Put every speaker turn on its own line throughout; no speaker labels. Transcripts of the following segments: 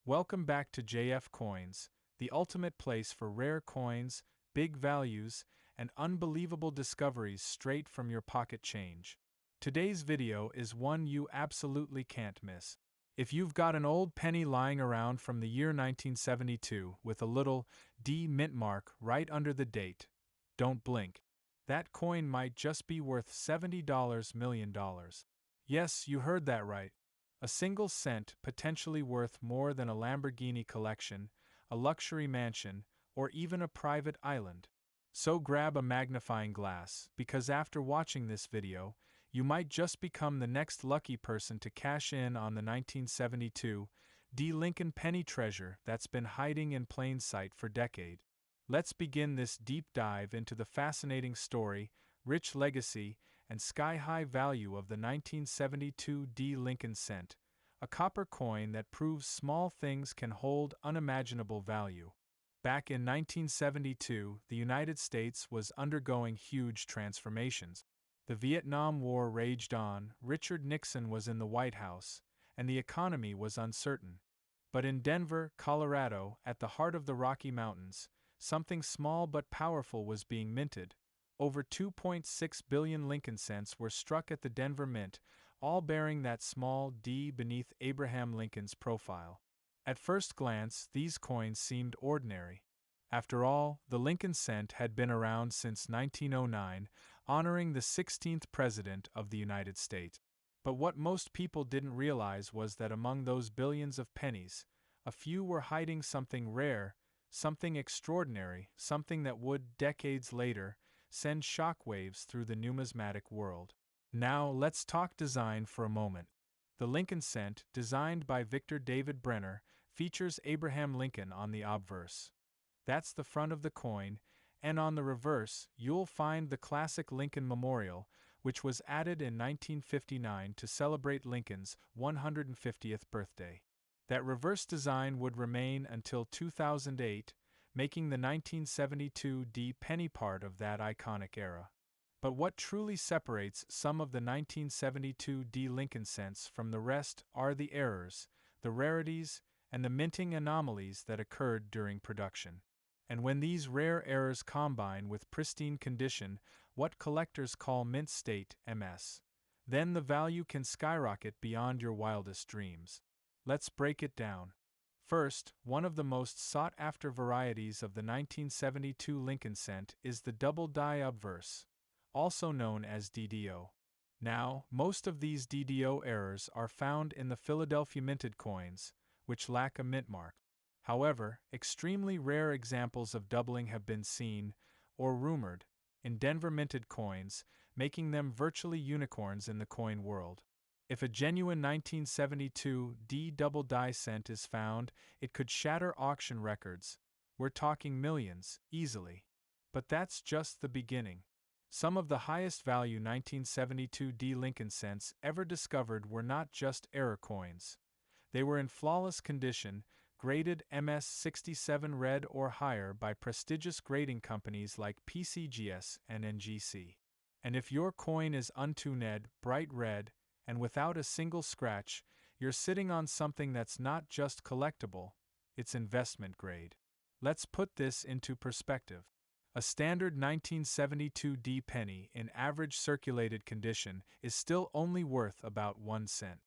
Welcome back to JF Coins, the ultimate place for rare coins, big values, and unbelievable discoveries straight from your pocket change. Today's video is one you absolutely can't miss. If you've got an old penny lying around from the year 1972 with a little D mint mark right under the date, don't blink. That coin might just be worth $70 million. Yes, you heard that right. A single cent potentially worth more than a Lamborghini collection, a luxury mansion, or even a private island. So grab a magnifying glass, because after watching this video, you might just become the next lucky person to cash in on the 1972 D. Lincoln penny treasure that's been hiding in plain sight for decades. Let's begin this deep dive into the fascinating story, rich legacy, and sky-high value of the 1972 D. Lincoln cent, a copper coin that proves small things can hold unimaginable value. Back in 1972, the United States was undergoing huge transformations. The Vietnam War raged on, Richard Nixon was in the White House, and the economy was uncertain. But in Denver, Colorado, at the heart of the Rocky Mountains, something small but powerful was being minted. Over 2.6 billion Lincoln cents were struck at the Denver Mint, all bearing that small D beneath Abraham Lincoln's profile. At first glance, these coins seemed ordinary. After all, the Lincoln cent had been around since 1909, honoring the 16th President of the United States. But what most people didn't realize was that among those billions of pennies, a few were hiding something rare, something extraordinary, something that would, decades later, send shockwaves through the numismatic world. Now, let's talk design for a moment. The Lincoln cent, designed by Victor David Brenner, features Abraham Lincoln on the obverse. That's the front of the coin, and on the reverse, you'll find the classic Lincoln Memorial, which was added in 1959 to celebrate Lincoln's 150th birthday. That reverse design would remain until 2008, making the 1972 D penny part of that iconic era. But what truly separates some of the 1972 D Lincoln cents from the rest are the errors, the rarities, and the minting anomalies that occurred during production. And when these rare errors combine with pristine condition, what collectors call mint state (MS), then the value can skyrocket beyond your wildest dreams. Let's break it down. First, one of the most sought-after varieties of the 1972 Lincoln cent is the double die obverse, also known as DDO. Now, most of these DDO errors are found in the Philadelphia minted coins, which lack a mint mark. However, extremely rare examples of doubling have been seen, or rumored, in Denver minted coins, making them virtually unicorns in the coin world. If a genuine 1972 D double die cent is found, it could shatter auction records. We're talking millions, easily. But that's just the beginning. Some of the highest value 1972 D Lincoln cents ever discovered were not just error coins. They were in flawless condition, graded MS67 red or higher by prestigious grading companies like PCGS and NGC. And if your coin is untuned, bright red, and without a single scratch, you're sitting on something that's not just collectible, it's investment grade. Let's put this into perspective. A standard 1972 D penny in average circulated condition is still only worth about 1 cent.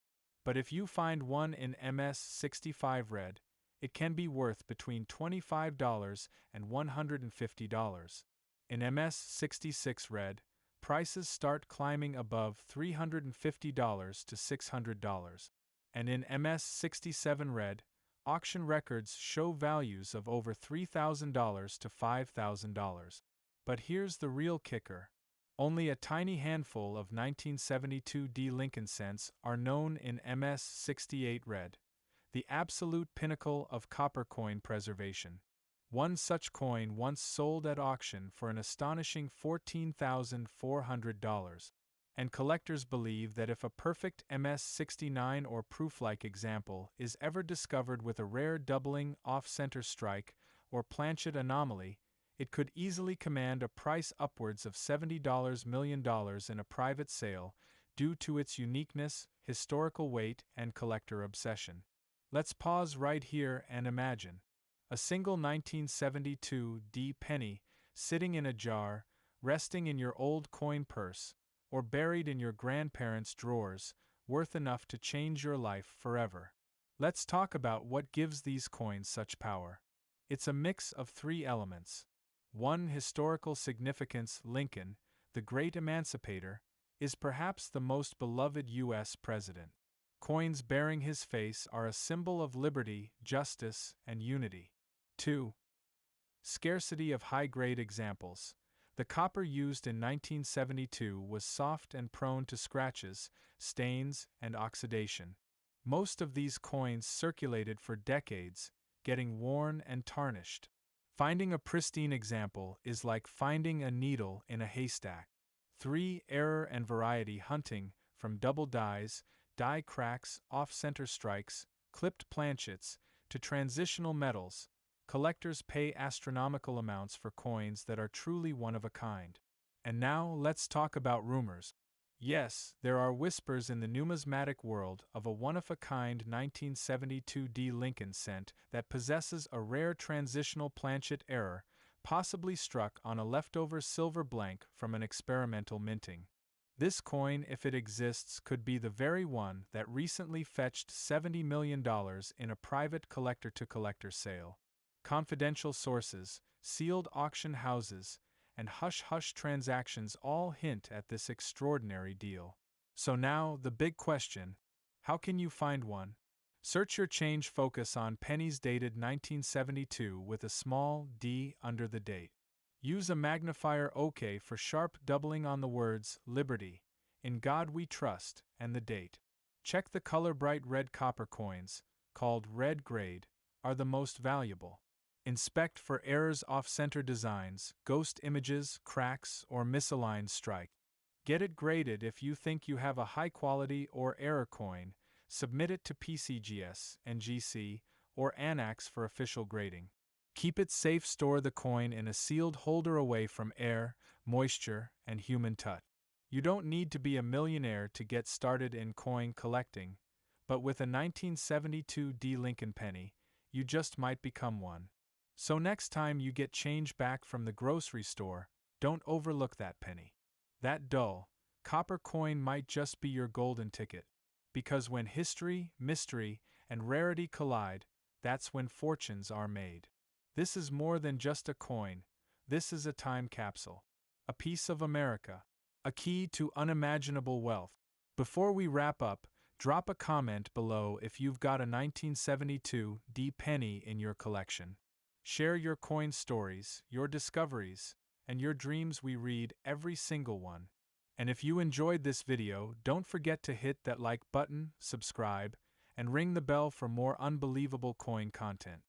But if you find one in MS65 red, it can be worth between $25 and $150. In MS66 red, prices start climbing above $350 to $600. And in MS67 red, auction records show values of over $3,000 to $5,000. But here's the real kicker. Only a tiny handful of 1972 D Lincoln cents are known in MS68 red, the absolute pinnacle of copper coin preservation. One such coin once sold at auction for an astonishing $14,400. And collectors believe that if a perfect MS69 or proof-like example is ever discovered with a rare doubling off-center strike or planchet anomaly, it could easily command a price upwards of $70 million in a private sale due to its uniqueness, historical weight, and collector obsession. Let's pause right here and imagine. A single 1972 D penny sitting in a jar, resting in your old coin purse, or buried in your grandparents' drawers, worth enough to change your life forever. Let's talk about what gives these coins such power. It's a mix of three elements. 1. Historical significance. Lincoln, the great emancipator, is perhaps the most beloved U.S. president. Coins bearing his face are a symbol of liberty, justice, and unity. 2. Scarcity of high-grade examples. The copper used in 1972 was soft and prone to scratches, stains, and oxidation. Most of these coins circulated for decades, getting worn and tarnished. Finding a pristine example is like finding a needle in a haystack. 3. Error and variety hunting, from double dies, die cracks, off-center strikes, clipped planchets, to transitional metals. Collectors pay astronomical amounts for coins that are truly one of a kind. And now let's talk about rumors. Yes, there are whispers in the numismatic world of a one-of-a-kind 1972 D Lincoln cent that possesses a rare transitional planchet error, possibly struck on a leftover silver blank from an experimental minting. This coin, if it exists, could be the very one that recently fetched $70 million in a private collector-to-collector sale. Confidential sources, sealed auction houses, and hush-hush transactions all hint at this extraordinary deal. So now, the big question: how can you find one? Search your change, focus on pennies dated 1972 with a small d under the date. Use a magnifier OK for sharp doubling on the words Liberty, In God We Trust, and the date. Check the color. Bright red copper coins, called red grade, are the most valuable. Inspect for errors, off-center designs, ghost images, cracks, or misaligned strike. Get it graded. If you think you have a high-quality or error coin, submit it to PCGS, NGC, or ANAX for official grading. Keep it safe. Store the coin in a sealed holder away from air, moisture, and human touch. You don't need to be a millionaire to get started in coin collecting, but with a 1972 D Lincoln penny, you just might become one. So next time you get change back from the grocery store, don't overlook that penny. That dull, copper coin might just be your golden ticket. Because when history, mystery, and rarity collide, that's when fortunes are made. This is more than just a coin, this is a time capsule. A piece of America. A key to unimaginable wealth. Before we wrap up, drop a comment below if you've got a 1972 D penny in your collection. Share your coin stories, your discoveries, and your dreams. We read every single one. And if you enjoyed this video, don't forget to hit that like button, subscribe, and ring the bell for more unbelievable coin content.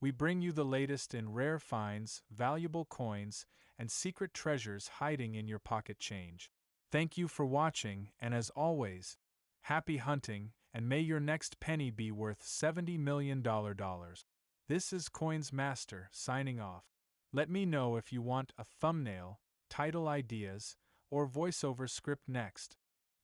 We bring you the latest in rare finds, valuable coins, and secret treasures hiding in your pocket change. Thank you for watching, and as always, happy hunting, and may your next penny be worth $70 million. This is Coins Master signing off. Let me know if you want a thumbnail, title ideas, or voiceover script next.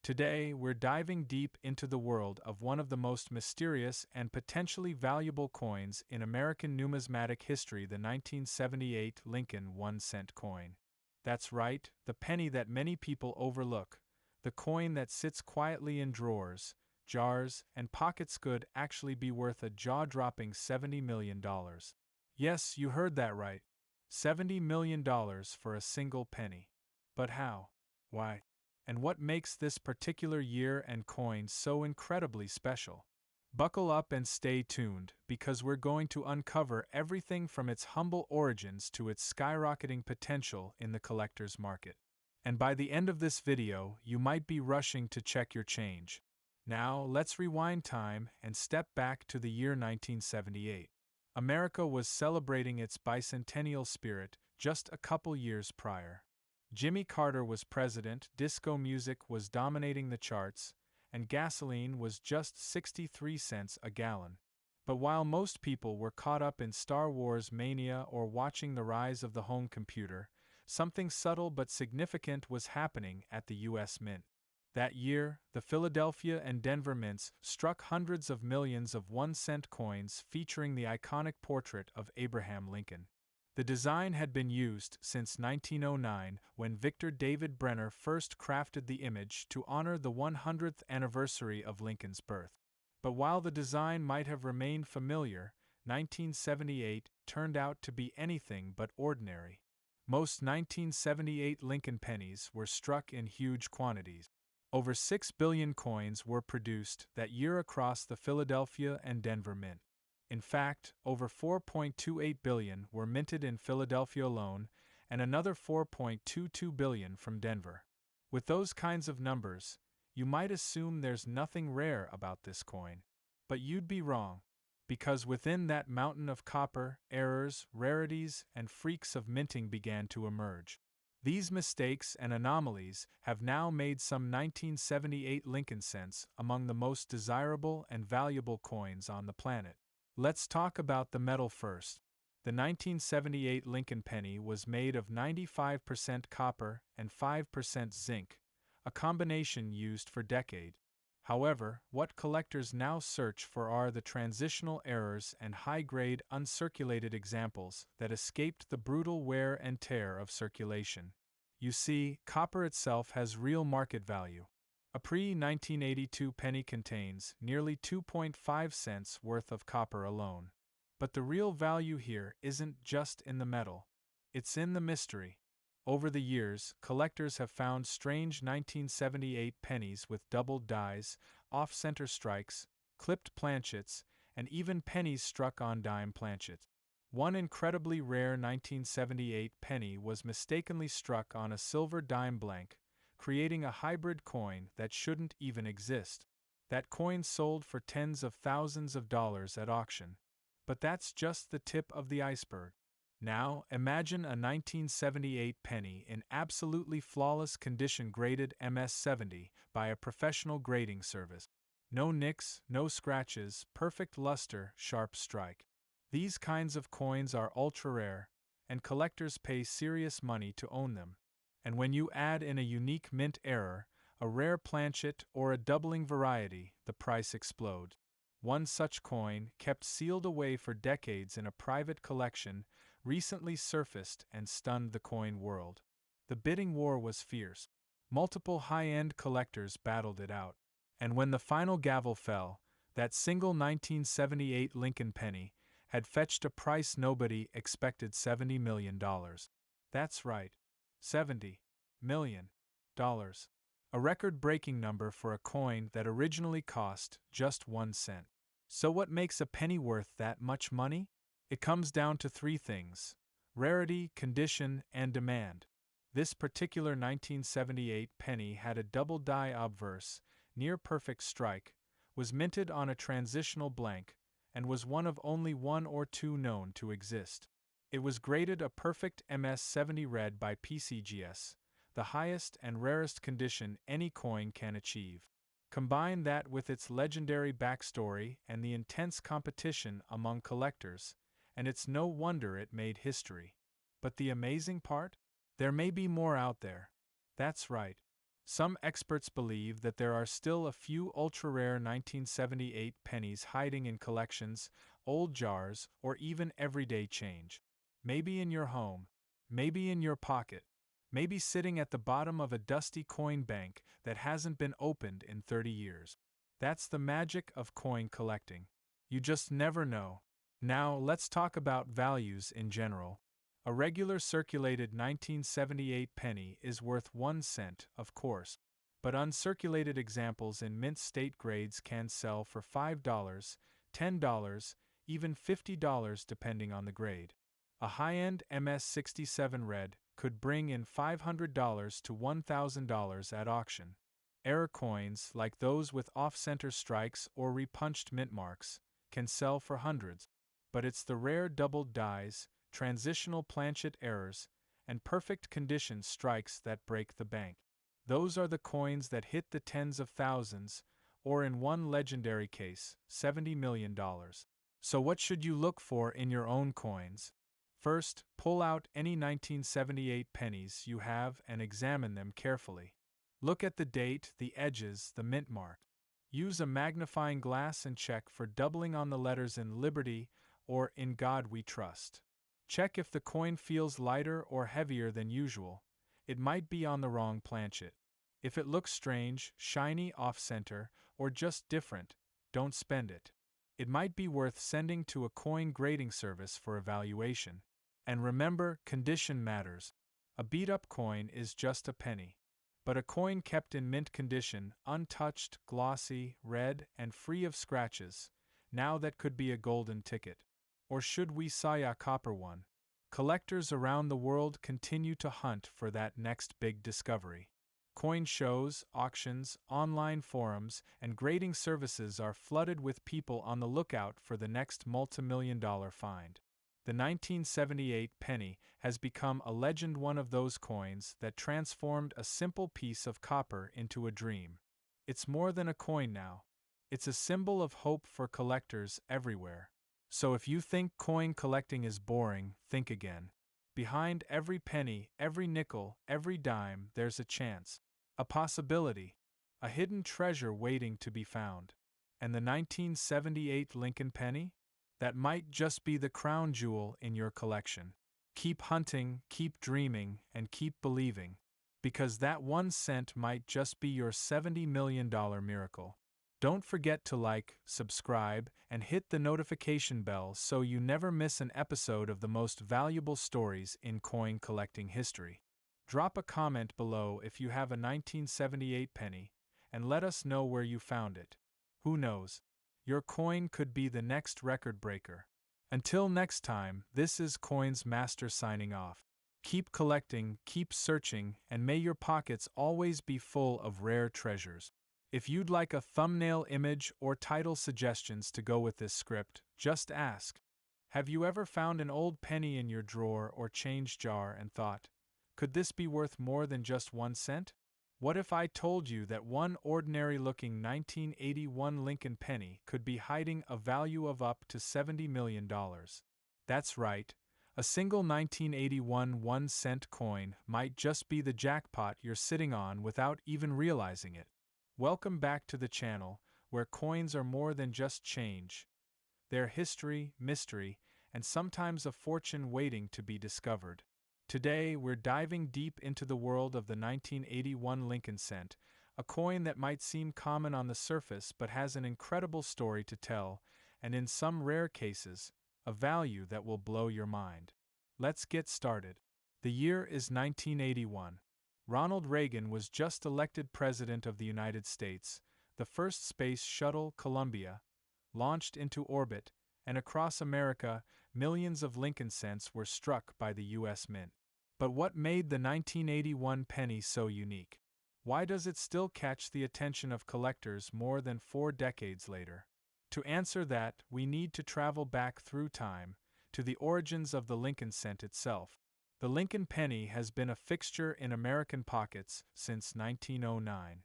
Today, we're diving deep into the world of one of the most mysterious and potentially valuable coins in American numismatic history, the 1978 Lincoln 1-cent coin. That's right, the penny that many people overlook, the coin that sits quietly in drawers, jars, and pockets could actually be worth a jaw-dropping $70 million. Yes, you heard that right. $70 million for a single penny. But how? Why? And what makes this particular year and coin so incredibly special? Buckle up and stay tuned, because we're going to uncover everything from its humble origins to its skyrocketing potential in the collector's market. And by the end of this video, you might be rushing to check your change. Now, let's rewind time and step back to the year 1978. America was celebrating its bicentennial spirit just a couple years prior. Jimmy Carter was president, disco music was dominating the charts, and gasoline was just 63 cents a gallon. But while most people were caught up in Star Wars mania or watching the rise of the home computer, something subtle but significant was happening at the U.S. Mint. That year, the Philadelphia and Denver mints struck hundreds of millions of 1-cent coins featuring the iconic portrait of Abraham Lincoln. The design had been used since 1909 when Victor David Brenner first crafted the image to honor the 100th anniversary of Lincoln's birth. But while the design might have remained familiar, 1978 turned out to be anything but ordinary. Most 1978 Lincoln pennies were struck in huge quantities. Over 6 billion coins were produced that year across the Philadelphia and Denver mint. In fact, over 4.28 billion were minted in Philadelphia alone, and another 4.22 billion from Denver. With those kinds of numbers, you might assume there's nothing rare about this coin. But you'd be wrong. Because within that mountain of copper, errors, rarities, and freaks of minting began to emerge. These mistakes and anomalies have now made some 1978 Lincoln cents among the most desirable and valuable coins on the planet. Let's talk about the metal first. The 1978 Lincoln penny was made of 95% copper and 5% zinc, a combination used for decades. However, what collectors now search for are the transitional errors and high-grade uncirculated examples that escaped the brutal wear and tear of circulation. You see, copper itself has real market value. A pre-1982 penny contains nearly 2.5 cents worth of copper alone. But the real value here isn't just in the metal. It's in the mystery. Over the years, collectors have found strange 1978 pennies with doubled dies, off-center strikes, clipped planchets, and even pennies struck on dime planchets. One incredibly rare 1978 penny was mistakenly struck on a silver dime blank, creating a hybrid coin that shouldn't even exist. That coin sold for tens of thousands of dollars at auction. But that's just the tip of the iceberg. Now, imagine a 1978 penny in absolutely flawless condition graded MS-70 by a professional grading service. No nicks, no scratches, perfect luster, sharp strike. These kinds of coins are ultra-rare, and collectors pay serious money to own them. And when you add in a unique mint error, a rare planchet, or a doubling variety, the price explodes. One such coin, kept sealed away for decades in a private collection, recently surfaced and stunned the coin world. The bidding war was fierce. Multiple high-end collectors battled it out. And when the final gavel fell, that single 1978 Lincoln penny had fetched a price nobody expected: $70 million. That's right. $70 million. A record-breaking number for a coin that originally cost just 1 cent. So what makes a penny worth that much money? It comes down to 3 things: rarity, condition, and demand. This particular 1978 penny had a double die obverse, near-perfect strike, was minted on a transitional blank, and was one of only 1 or 2 known to exist. It was graded a perfect MS-70 red by PCGS, the highest and rarest condition any coin can achieve. Combine that with its legendary backstory and the intense competition among collectors, and it's no wonder it made history. But the amazing part? There may be more out there. That's right. Some experts believe that there are still a few ultra-rare 1978 pennies hiding in collections, old jars, or even everyday change. Maybe in your home, maybe in your pocket, maybe sitting at the bottom of a dusty coin bank that hasn't been opened in 30 years. That's the magic of coin collecting. You just never know. Now, let's talk about values in general. A regular circulated 1978 penny is worth 1 cent, of course, but uncirculated examples in mint state grades can sell for $5, $10, even $50 depending on the grade. A high-end MS-67 red could bring in $500 to $1,000 at auction. Error coins, like those with off-center strikes or repunched mint marks, can sell for hundreds. But it's the rare doubled dies, transitional planchet errors, and perfect condition strikes that break the bank. Those are the coins that hit the tens of thousands, or in one legendary case, $70 million. So what should you look for in your own coins? First, pull out any 1978 pennies you have and examine them carefully. Look at the date, the edges, the mint mark. Use a magnifying glass and check for doubling on the letters in Liberty or In God We Trust. Check if the coin feels lighter or heavier than usual. It might be on the wrong planchet. If it looks strange, shiny, off-center, or just different, don't spend it. It might be worth sending to a coin grading service for evaluation. And remember, condition matters. A beat-up coin is just a penny. But a coin kept in mint condition, untouched, glossy, red, and free of scratches, now that could be a golden ticket. Or should we say a copper one? Collectors around the world continue to hunt for that next big discovery. Coin shows, auctions, online forums, and grading services are flooded with people on the lookout for the next multimillion-dollar find. The 1978 penny has become a legend, one of those coins that transformed a simple piece of copper into a dream. It's more than a coin now. It's a symbol of hope for collectors everywhere. So if you think coin collecting is boring, think again. Behind every penny, every nickel, every dime, there's a chance, a possibility, a hidden treasure waiting to be found. And the 1978 Lincoln penny? That might just be the crown jewel in your collection. Keep hunting, keep dreaming, and keep believing. Because that 1 cent might just be your $70 million miracle. Don't forget to like, subscribe, and hit the notification bell so you never miss an episode of the most valuable stories in coin collecting history. Drop a comment below if you have a 1978 penny, and let us know where you found it. Who knows? Your coin could be the next record breaker. Until next time, this is Coins Master signing off. Keep collecting, keep searching, and may your pockets always be full of rare treasures. If you'd like a thumbnail image or title suggestions to go with this script, just ask. Have you ever found an old penny in your drawer or change jar and thought, could this be worth more than just 1 cent? What if I told you that one ordinary-looking 1981 Lincoln penny could be hiding a value of up to $70 million? That's right, a single 1981 1-cent coin might just be the jackpot you're sitting on without even realizing it. Welcome back to the channel, where coins are more than just change. They're history, mystery, and sometimes a fortune waiting to be discovered. Today, we're diving deep into the world of the 1981 Lincoln cent, a coin that might seem common on the surface but has an incredible story to tell, and in some rare cases, a value that will blow your mind. Let's get started. The year is 1981. Ronald Reagan was just elected President of the United States. The first space shuttle, Columbia, launched into orbit, and across America, millions of Lincoln cents were struck by the U.S. Mint. But what made the 1981 penny so unique? Why does it still catch the attention of collectors more than 4 decades later? To answer that, we need to travel back through time, to the origins of the Lincoln cent itself. The Lincoln penny has been a fixture in American pockets since 1909.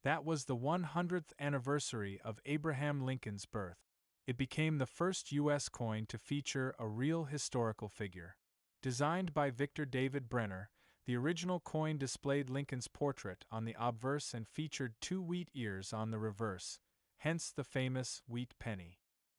That was the 100th anniversary of Abraham Lincoln's birth. It became the first U.S. coin to feature a real historical figure. Designed by Victor David Brenner, the original coin displayed Lincoln's portrait on the obverse and featured 2 wheat ears on the reverse, hence the famous wheat penny.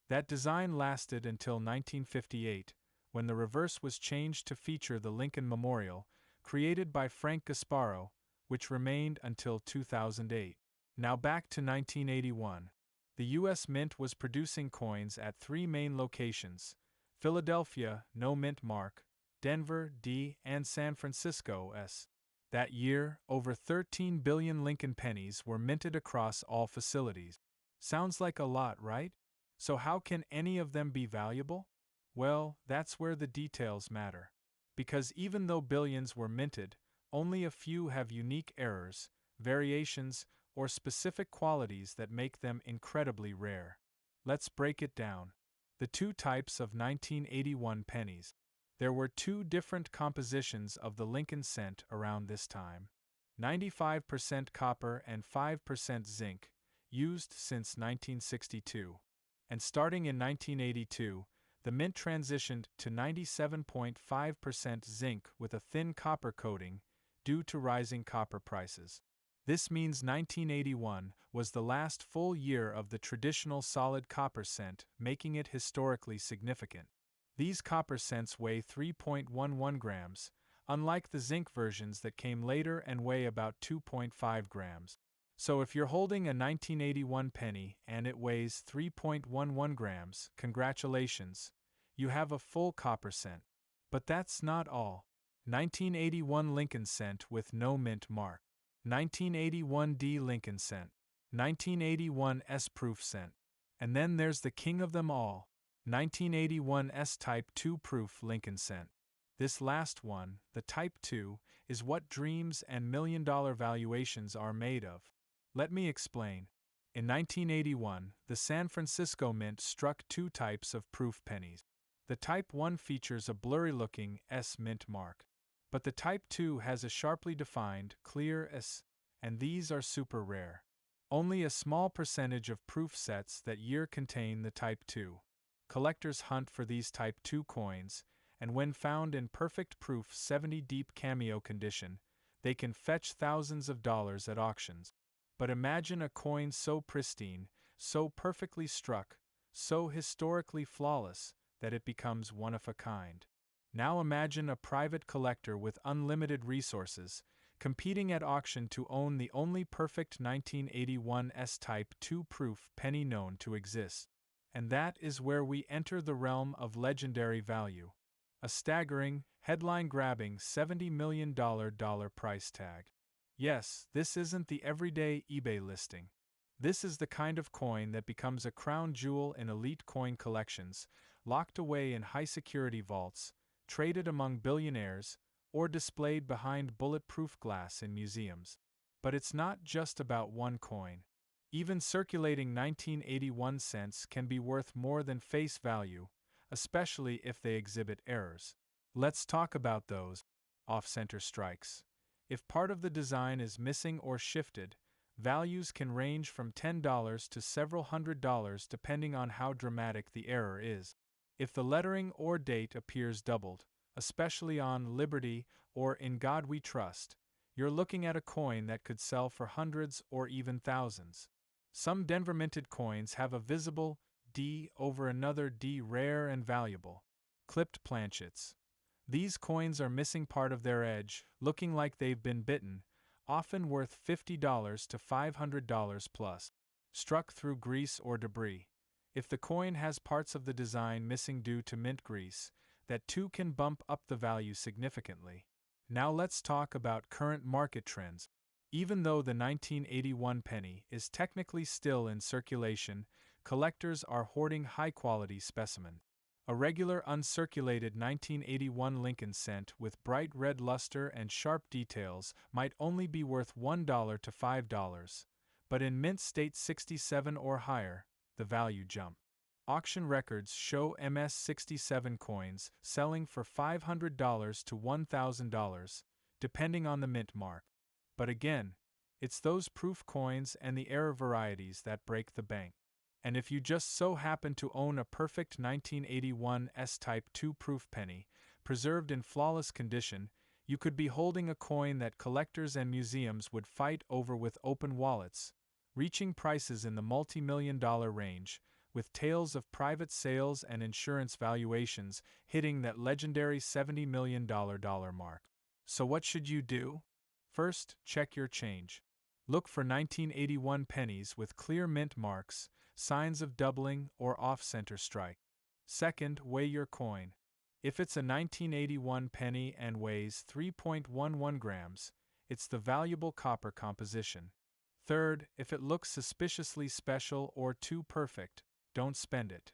That design lasted until 1958, when the reverse was changed to feature the Lincoln Memorial, created by Frank Gasparo, which remained until 2008. Now back to 1981. The U.S. Mint was producing coins at 3 main locations: Philadelphia, no mint mark; Denver, D, and San Francisco, S. That year, over 13 billion Lincoln pennies were minted across all facilities. Sounds like a lot, right? So how can any of them be valuable? Well, that's where the details matter. Because even though billions were minted, only a few have unique errors, variations, or specific qualities that make them incredibly rare. Let's break it down. The 2 types of 1981 pennies. There were 2 different compositions of the Lincoln cent around this time. 95% copper and 5% zinc, used since 1962. And starting in 1982, the mint transitioned to 97.5% zinc with a thin copper coating, due to rising copper prices. This means 1981 was the last full year of the traditional solid copper cent, making it historically significant. These copper cents weigh 3.11 grams, unlike the zinc versions that came later and weigh about 2.5 grams. So if you're holding a 1981 penny and it weighs 3.11 grams, congratulations, you have a full copper cent. But that's not all. 1981 Lincoln cent with no mint mark. 1981 D Lincoln cent. 1981 S-proof cent. And then there's the king of them all, 1981 S-type 2 proof Lincoln cent. This last one, the Type 2, is what dreams and million-dollar valuations are made of. Let me explain. In 1981, the San Francisco Mint struck two types of proof pennies. The Type 1 features a blurry-looking S mint mark. But the Type 2 has a sharply defined, clear S, and these are super rare. Only a small percentage of proof sets that year contain the Type 2. Collectors hunt for these Type 2 coins, and when found in perfect proof 70 deep cameo condition, they can fetch thousands of dollars at auctions. But imagine a coin so pristine, so perfectly struck, so historically flawless, that it becomes one of a kind. Now imagine a private collector with unlimited resources, competing at auction to own the only perfect 1981 S-type 2 proof penny known to exist. And that is where we enter the realm of legendary value. A staggering, headline-grabbing $70 million price tag. Yes, this isn't the everyday eBay listing. This is the kind of coin that becomes a crown jewel in elite coin collections, locked away in high-security vaults, traded among billionaires, or displayed behind bulletproof glass in museums. But it's not just about one coin. Even circulating 1981 cents can be worth more than face value, especially if they exhibit errors. Let's talk about those off-center strikes. If part of the design is missing or shifted, values can range from $10 to several $100 depending on how dramatic the error is. If the lettering or date appears doubled, especially on Liberty or In God We Trust, you're looking at a coin that could sell for hundreds or even thousands. Some Denver minted coins have a visible D over another D, rare and valuable. Clipped planchets. These coins are missing part of their edge, looking like they've been bitten, often worth $50 to $500 plus. Struck through grease or debris. If the coin has parts of the design missing due to mint grease, that too can bump up the value significantly. Now let's talk about current market trends. Even though the 1981 penny is technically still in circulation, collectors are hoarding high-quality specimens. A regular uncirculated 1981 Lincoln cent with bright red luster and sharp details might only be worth $1 to $5, but in mint state 67 or higher, the value jump. Auction records show MS-67 coins selling for $500 to $1,000, depending on the mint mark. But again, it's those proof coins and the error varieties that break the bank. And if you just so happen to own a perfect 1981 S-type 2 proof penny, preserved in flawless condition, you could be holding a coin that collectors and museums would fight over with open wallets, reaching prices in the multi-million-dollar range, with tales of private sales and insurance valuations hitting that legendary $70 million mark. So what should you do? First, check your change. Look for 1981 pennies with clear mint marks, signs of doubling or off-center strike. Second, weigh your coin. If it's a 1981 penny and weighs 3.11 grams, it's the valuable copper composition. Third, if it looks suspiciously special or too perfect, don't spend it.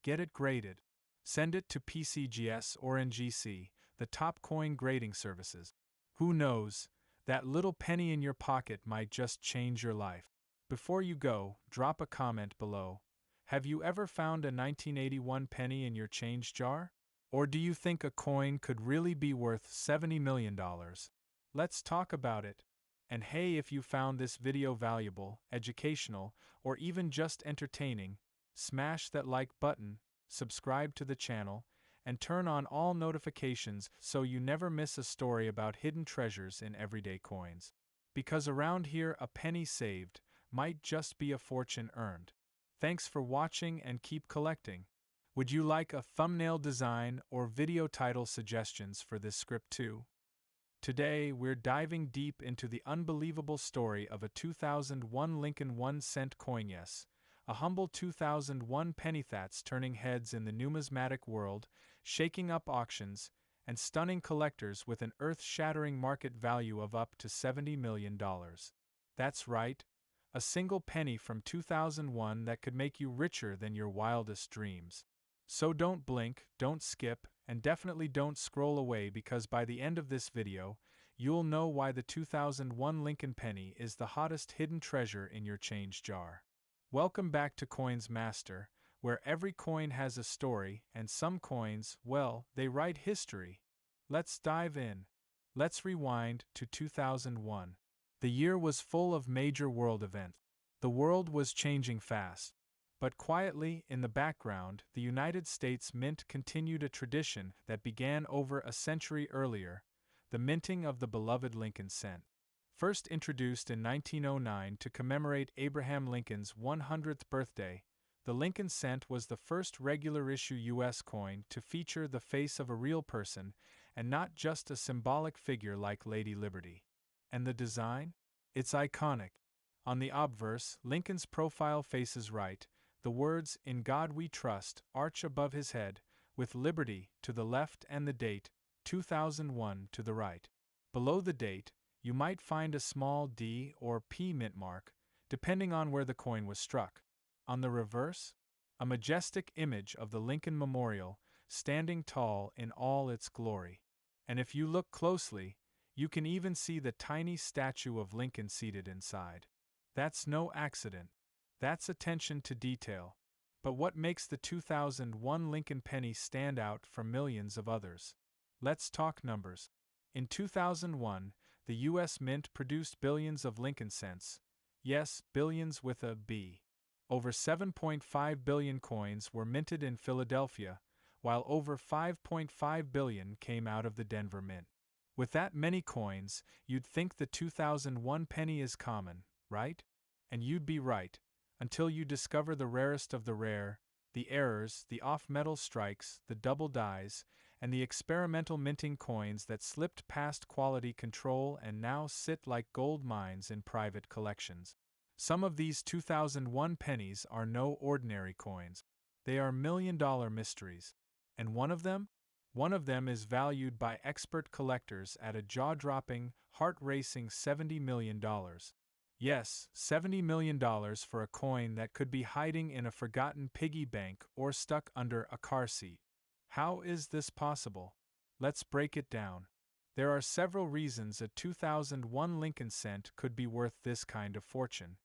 Get it graded. Send it to PCGS or NGC, the top coin grading services. Who knows? That little penny in your pocket might just change your life. Before you go, drop a comment below. Have you ever found a 1981 penny in your change jar? Or do you think a coin could really be worth $70 million? Let's talk about it. And hey, if you found this video valuable, educational, or even just entertaining, smash that like button, subscribe to the channel, and turn on all notifications so you never miss a story about hidden treasures in everyday coins. Because around here, a penny saved might just be a fortune earned. Thanks for watching and keep collecting. Would you like a thumbnail design or video title suggestions for this script too? Today, we're diving deep into the unbelievable story of a 2001 Lincoln 1-cent coin. Yes, a humble 2001 penny that's turning heads in the numismatic world, shaking up auctions, and stunning collectors with an earth-shattering market value of up to $70 million. That's right, a single penny from 2001 that could make you richer than your wildest dreams. So don't blink, don't skip, and definitely don't scroll away, because by the end of this video, you'll know why the 2001 Lincoln penny is the hottest hidden treasure in your change jar. Welcome back to Coins Master, where every coin has a story, and some coins, well, they write history. Let's dive in. Let's rewind to 2001. The year was full of major world events. The world was changing fast. But quietly, in the background, the United States Mint continued a tradition that began over a century earlier, the minting of the beloved Lincoln cent. First introduced in 1909 to commemorate Abraham Lincoln's 100th birthday, the Lincoln cent was the first regular-issue U.S. coin to feature the face of a real person and not just a symbolic figure like Lady Liberty. And the design? It's iconic. On the obverse, Lincoln's profile faces right, the words, "In God We Trust," arch above his head, with Liberty to the left and the date, 2001, to the right. Below the date, you might find a small D or P mint mark, depending on where the coin was struck. On the reverse, a majestic image of the Lincoln Memorial, standing tall in all its glory. And if you look closely, you can even see the tiny statue of Lincoln seated inside. That's no accident. That's attention to detail. But what makes the 2001 Lincoln penny stand out from millions of others? Let's talk numbers. In 2001, the U.S. Mint produced billions of Lincoln cents. Yes, billions with a B. Over 7.5 billion coins were minted in Philadelphia, while over 5.5 billion came out of the Denver Mint. With that many coins, you'd think the 2001 penny is common, right? And you'd be right, until you discover the rarest of the rare, the errors, the off-metal strikes, the double dies, and the experimental minting coins that slipped past quality control and now sit like gold mines in private collections. Some of these 2001 pennies are no ordinary coins. They are million-dollar mysteries. And one of them? One of them is valued by expert collectors at a jaw-dropping, heart-racing $70 million. Yes, $70 million for a coin that could be hiding in a forgotten piggy bank or stuck under a car seat. How is this possible? Let's break it down. There are several reasons a 2001 Lincoln cent could be worth this kind of fortune.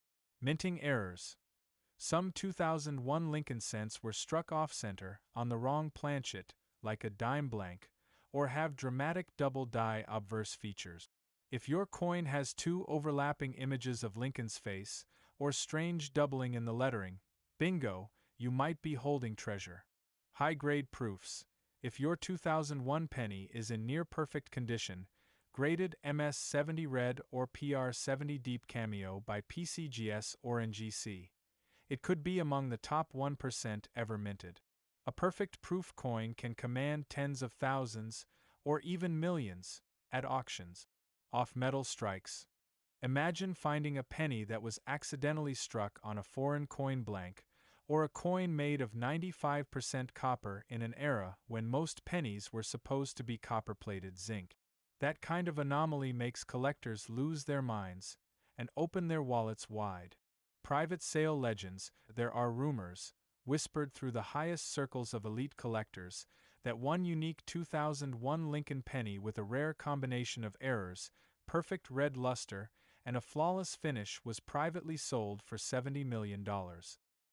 Minting errors. Some 2001 Lincoln cents were struck off-center, on the wrong planchet, like a dime blank, or have dramatic double die obverse features. If your coin has two overlapping images of Lincoln's face, or strange doubling in the lettering, bingo, you might be holding treasure. High-grade proofs. If your 2001 penny is in near-perfect condition, graded MS70 red or PR70 deep cameo by PCGS or NGC, it could be among the top 1% ever minted. A perfect proof coin can command tens of thousands, or even millions, at auctions. Off-metal strikes. Imagine finding a penny that was accidentally struck on a foreign coin blank, or a coin made of 95% copper in an era when most pennies were supposed to be copper-plated zinc. That kind of anomaly makes collectors lose their minds and open their wallets wide. Private sale legends. There are rumors, whispered through the highest circles of elite collectors, that one unique 2001 Lincoln penny with a rare combination of errors, perfect red luster, and a flawless finish was privately sold for $70 million.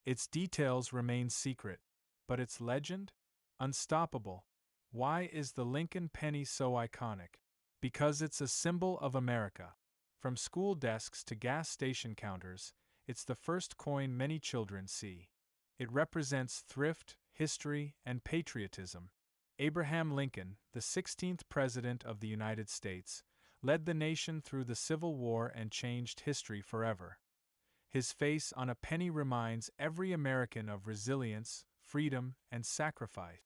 Its details remain secret, but its legend? Unstoppable. Why is the Lincoln penny so iconic? Because it's a symbol of America. From school desks to gas station counters, it's the first coin many children see. It represents thrift, history, and patriotism. Abraham Lincoln, the 16th President of the United States, led the nation through the Civil War and changed history forever. His face on a penny reminds every American of resilience, freedom, and sacrifice.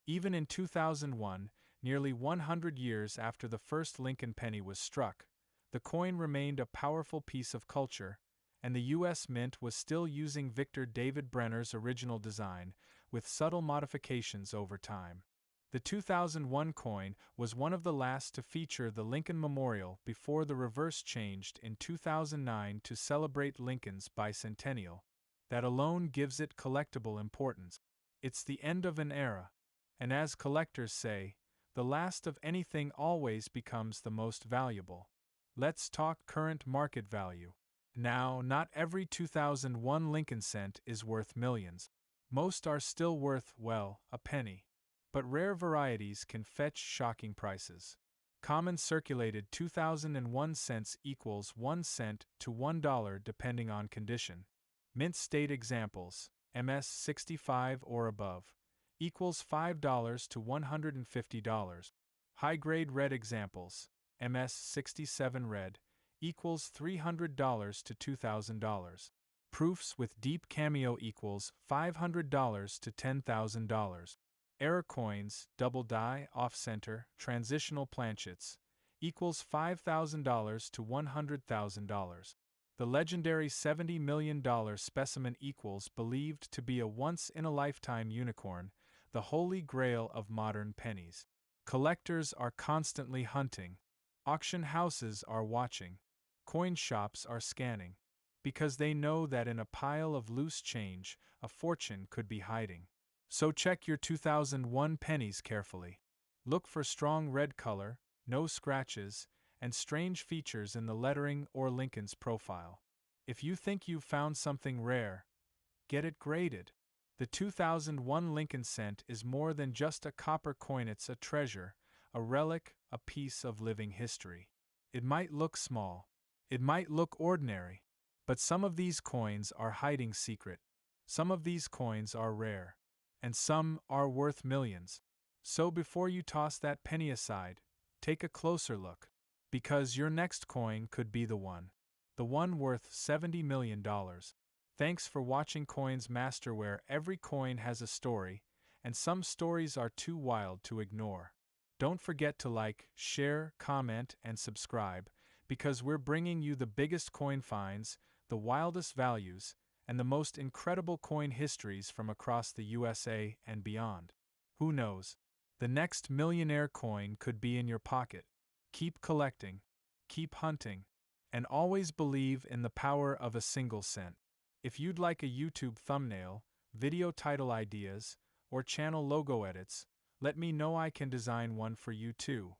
Even in 2001, nearly 100 years after the first Lincoln penny was struck, the coin remained a powerful piece of culture, and the U.S. Mint was still using Victor David Brenner's original design, with subtle modifications over time. The 2001 coin was one of the last to feature the Lincoln Memorial before the reverse changed in 2009 to celebrate Lincoln's bicentennial. That alone gives it collectible importance. It's the end of an era, and as collectors say, the last of anything always becomes the most valuable. Let's talk current market value. Now, not every 2001 Lincoln cent is worth millions. Most are still worth, well, a penny. But rare varieties can fetch shocking prices. Common circulated 2001 cents equals 1 cent to $1 depending on condition. Mint state examples, MS 65 or above, equals $5 to $150. High-grade red examples, MS 67 red, equals $300 to $2,000. Proofs with deep cameo equals $500 to $10,000. Error coins, double die, off-center, transitional planchets, equals $5,000 to $100,000. The legendary $70 million specimen equals believed to be a once-in-a-lifetime unicorn, the holy grail of modern pennies. Collectors are constantly hunting. Auction houses are watching. Coin shops are scanning. Because they know that in a pile of loose change, a fortune could be hiding. So check your 2001 pennies carefully. Look for strong red color, no scratches, and strange features in the lettering or Lincoln's profile. If you think you've found something rare, get it graded. The 2001 Lincoln cent is more than just a copper coin, it's a treasure, a relic, a piece of living history. It might look small. It might look ordinary. But some of these coins are hiding secret. Some of these coins are rare. And some are worth millions. So before you toss that penny aside, take a closer look. Because your next coin could be the one. The one worth $70 million. Thanks for watching Coins Master, where every coin has a story, and some stories are too wild to ignore. Don't forget to like, share, comment, and subscribe, because we're bringing you the biggest coin finds, the wildest values, and the most incredible coin histories from across the USA and beyond. Who knows? The next millionaire coin could be in your pocket. Keep collecting, keep hunting, and always believe in the power of a single cent. If you'd like a YouTube thumbnail, video title ideas, or channel logo edits, let me know. I can design one for you too.